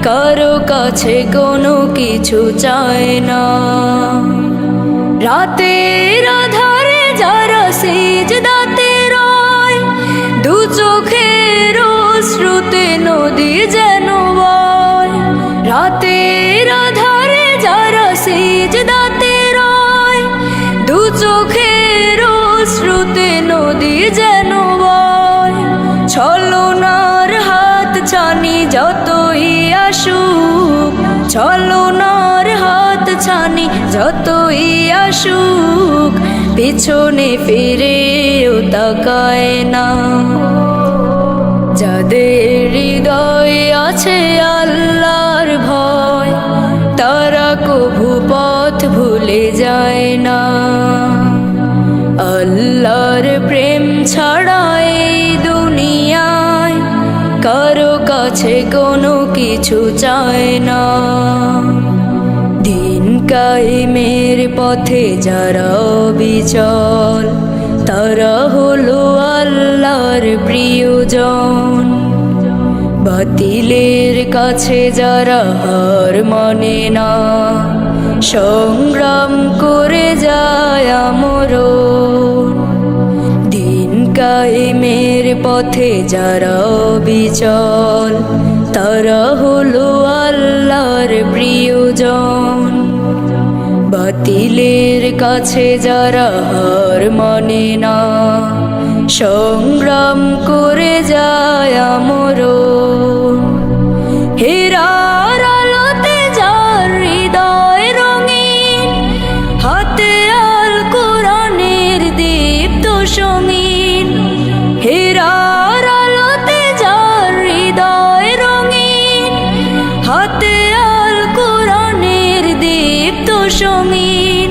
কারো কাছে কোনো কিছু চায় না। রাতের আধারে যারা সিজদাতে রয়, দু চোখের অশ্রুতে নদী যেন বয়। রাতের আধারে যারা সিজদাতে রয়, দু চোখের অশ্রুতে নদী যেন বয়। ছলনার হাত ছানি যতই আসুক, ছলনার হাত ছানি যতই আসুক, পিছনে ফিরেও তাকায় না। যাদের হৃদয়ে আছে আল্লাহর ভয়, তারা কভু পথ ভুলে যায় না। আল্লাহর প্রেম ছাড়া এই দুনিয়ায় কারো কাছে কোনো কিছু চায় না। দিন কায়েমের পথে যারা অবিচল, তারা হলো আল্লাহর প্রিয়জন। বাতিলের কাছে যারা হার মানে না, সংগ্রাম করে যায় আমরণ। দিন কায়েমের পথে যারা অবিচল, তারা হলো আল্লাহর প্রিয়জন। বাতিলের কাছে যারা হার মানে না, সংগ্রাম করে যায় আমরণ। হীরার আলোতে যার হৃদয় রঙিন, হাতে আল কোরআনের দীপ্ত সঙ্গীন। হীরার আলোতে যার হৃদয় রঙিন, হাতে আল কোরআনের দীপ্ত সঙ্গীন।